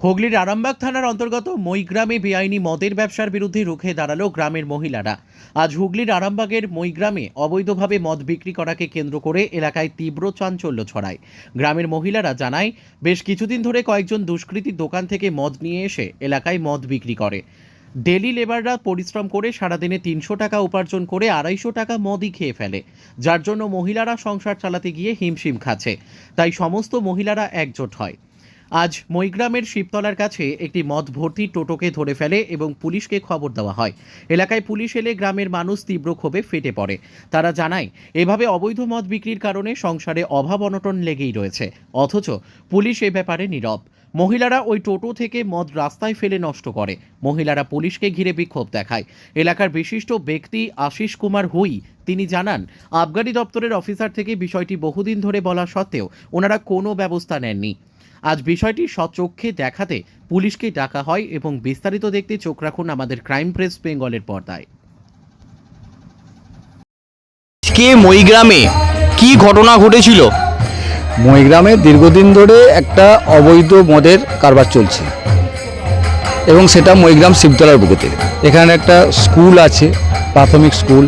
হুগলির আরামবাগ থানার অন্তর্গত মইগ্রামে বেআইনি মদের ব্যবসার বিরুদ্ধে রুখে দাঁড়ালো গ্রামের মহিলারা। আজ হুগলির আরামবাগের মইগ্রামে অবৈধভাবে মদ বিক্রি করাকে কেন্দ্র করে এলাকায় তীব্র চাঞ্চল্য ছড়ায়। গ্রামের মহিলারা জানায়, বেশ কিছুদিন ধরে কয়েকজন দুষ্কৃতী দোকান থেকে মদ নিয়ে এসে এলাকায় মদ বিক্রি করে। ডেলি লেবাররা পরিশ্রম করে সারাদিনে 300 টাকা উপার্জন করে 250 টাকা মদই খেয়ে ফেলে, যার জন্য মহিলারা সংসার চালাতে গিয়ে হিমশিম খাচ্ছে। তাই সমস্ত মহিলারা একজোট হয়। আজ মইগ্রামের শিবতলার কাছে একটি মদ ভর্তি টোটোকে ধরে ফেলে এবং পুলিশকে খবর দেওয়া হয়। এলাকায় পুলিশ এলে গ্রামের মানুষ তীব্র ক্ষোভে ফেটে পড়ে। তারা জানায়, এভাবে অবৈধ মদ বিক্রির কারণে সংসারে অভাব অনটন লেগেই রয়েছে, অথচ পুলিশ এ ব্যাপারে নীরব। মহিলারা ওই টোটো থেকে মদ রাস্তায় ফেলে নষ্ট করে। মহিলারা পুলিশকে ঘিরে বিক্ষোভ দেখায়। এলাকার বিশিষ্ট ব্যক্তি আশিস কুমার হুই তিনি জানান, আবগারি দপ্তরের অফিসার থেকে বিষয়টি বহুদিন ধরে বলা সত্ত্বেও ওনারা কোনো ব্যবস্থা নেননি। আজ বিষয়টি সচক্ষে দেখাতে পুলিশকে ডাকা হয় এবং বিস্তারিত দেখতে চোখ রাখুন আমাদের ক্রাইম প্রেস বেঙ্গলের পর্দায়। মইগ্রামে কি ঘটনা ঘটেছিল? মইগ্রামে দীর্ঘদিন ধরে একটা অবৈধ মদের কারবার চলছে এবং সেটা মইগ্রাম শিবতলার বুকেতে। এখানে একটা স্কুল আছে, প্রাথমিক স্কুল,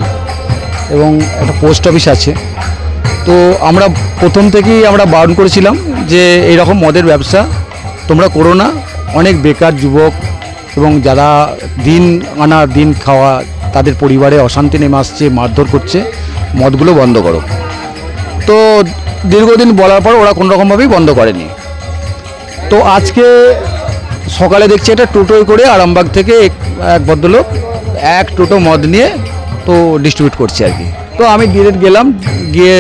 এবং একটা পোস্ট অফিস আছে। তো আমরা প্রথম থেকেই আমরা বারণ করেছিলাম যে এইরকম মদের ব্যবসা তোমরা করো না। অনেক বেকার যুবক এবং যারা দিন আনা দিন খাওয়া, তাদের পরিবারে অশান্তি নেমে আসছে, মারধর করছে, মদগুলো বন্ধ করো। তো দীর্ঘদিন বলার পর ওরা কোনোরকমভাবেই বন্ধ করেনি। তো আজকে সকালে দেখছি একটা টোটোয় করে আরামবাগ থেকে এক ভদ্রলোক এক টোটো মদ নিয়ে তো ডিস্ট্রিবিউট করছে আর কি। তো আমি ডিরেক্ট গেলাম, গিয়ে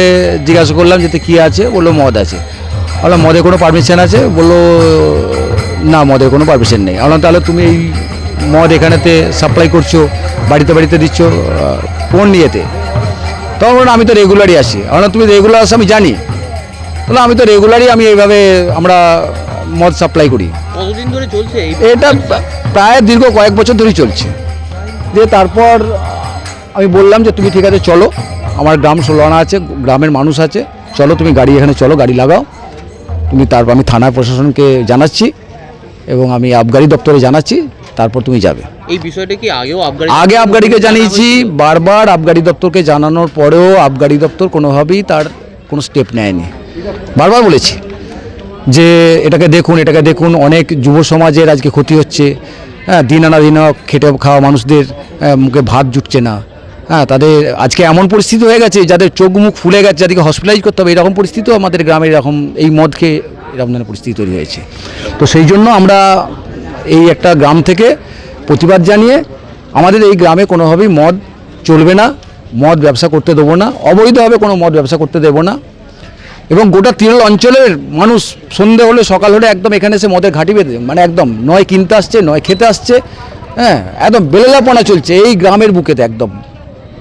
জিজ্ঞাসা করলাম যে কী আছে, বললো মদ আছে। বললাম মদের কোনো পারমিশন আছে? বললো না, মদের কোনো পারমিশন নেই। বললাম তাহলে তুমি এই মদ এখানেতে সাপ্লাই করছো, বাড়িতে বাড়িতে দিচ্ছ, কোন নিয়েতে? তখন আমি তো রেগুলারই আসি। বললাম তুমি রেগুলার আসো? আমি জানি। বললাম আমি তো রেগুলারই আমি এইভাবে আমরা মদ সাপ্লাই করি। কতদিন ধরে চলছে এটা? প্রায় দীর্ঘ কয়েক বছর ধরেই চলছে। দিয়ে তারপর আমি বললাম যে তুমি ঠিক আছে চলো, আমার গ্রাম ষোলানা আছে, গ্রামের মানুষ আছে, চলো তুমি গাড়ি এখানে চলো, গাড়ি লাগাও তুমি। তারপর আমি থানা প্রশাসনকে জানাচ্ছি এবং আমি আবগারি দপ্তরে জানাচ্ছি, তারপর তুমি যাবে। এই বিষয়টা কি আগে আবগারিকে জানিয়েছি, বারবার আবগারি দপ্তরকে জানানোর পরেও আবগারি দপ্তর কোনোভাবেই তার কোনো স্টেপ নেয়নি। বারবার বলেছি যে এটাকে দেখুন, অনেক যুব সমাজের আজকে ক্ষতি হচ্ছে। হ্যাঁ, দিন আনা দিন খেটে খাওয়া মানুষদের মুখে ভাত জুটছে না। হ্যাঁ, তাদের আজকে এমন পরিস্থিতি হয়ে গেছে, যাদের চোখ মুখ ফুলে গেছে, যাদেরকে হসপিটালাইজ করতে হবে, এরকম পরিস্থিতিও আমাদের গ্রামে এরকম এই মদ খেয়ে এরকম ধরনের পরিস্থিতি তৈরি হয়েছে। তো সেই জন্য আমরা এই একটা গ্রাম থেকে প্রতিবাদ জানিয়ে আমাদের এই গ্রামে কোনোভাবেই মদ চলবে না, মদ ব্যবসা করতে দেবো না, অবৈধভাবে কোনো মদ ব্যবসা করতে দেবো না। এবং গোটা তৃণমূল অঞ্চলের মানুষ সন্ধে হলে সকাল হলে একদম এখানে এসে মদের ঘাঁটি বেঁধে, মানে একদম নয় কিনতে আসছে, নয় খেতে আসছে। হ্যাঁ, একদম বেলেলাপনা চলছে এই গ্রামের বুকেতে। একদম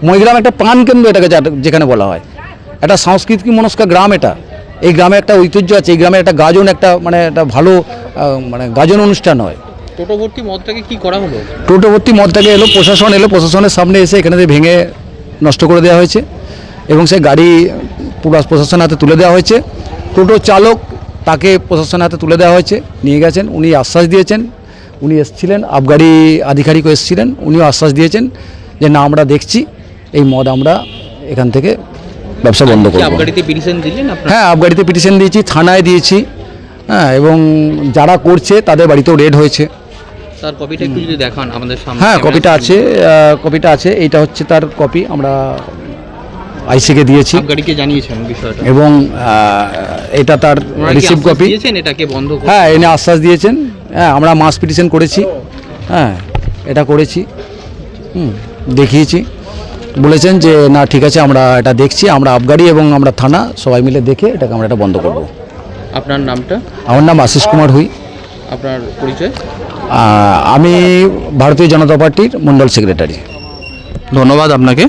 মইগ্রাম একটা প্রাণকেন্দ্র এটাকে, যেখানে বলা হয় একটা সাংস্কৃতিক মনস্ক গ্রাম। এটা এই গ্রামে একটা ঐতিহ্য আছে, এই গ্রামে একটা গাজন, একটা মানে একটা ভালো মানে গাজন অনুষ্ঠান হয়। টোটো ভর্তি মদটাকে কি করা হলো? টোটো ভর্তি মদটাকে প্রশাসন এলো, প্রশাসনের সামনে এসে এখানে ভেঙে নষ্ট করে দেওয়া হয়েছে এবং সে গাড়ি পুরো প্রশাসনের হাতে তুলে দেওয়া হয়েছে। টোটো চালক তাকে প্রশাসনের হাতে তুলে দেওয়া হয়েছে, নিয়ে গেছেন। উনি আশ্বাস দিয়েছেন, উনি এসেছিলেন, আবগারি আধিকারিকও এসেছিলেন, উনিও আশ্বাস দিয়েছেন যে না, আমরা দেখছি এই মদ আমরা এখান থেকে ব্যবসা বন্ধ করব। আবগারিতে পিটিশন দিলেন আপনারা? হ্যাঁ, আবগারিতে পিটিশন দিয়েছি, থানায় দিয়েছি। হ্যাঁ, এবং যারা করছে তাদের বাড়িতেও রেড হয়েছে। তার কপিটা একটু যদি দেখান আমাদের সামনে। হ্যাঁ, কপিটা আছে, এইটা হচ্ছে তার কপি। আমরা আইসিকে দিয়েছি, আবগারিকে জানিয়েছেন বিষয়টা, এবং এটা তার রিসিভ কপি। এটাকে বন্ধ করতে? হ্যাঁ, এনে আশ্বাস দিয়েছেন। হ্যাঁ, আমরা মাস পিটিশন করেছি। হ্যাঁ, এটা করেছি, দেখিয়েছি। বলেছেন যে না ঠিক আছে, আমরা এটা দেখছি, আমরা আবগারি এবং আমরা থানা সবাই মিলে দেখে এটাকে আমরা এটা বন্ধ করব। আপনার নামটা? আমার নাম আশিস কুমার হুই। আপনার পরিচয়? আমি ভারতীয় জনতা পার্টির মন্ডল সেক্রেটারি। ধন্যবাদ আপনাকে।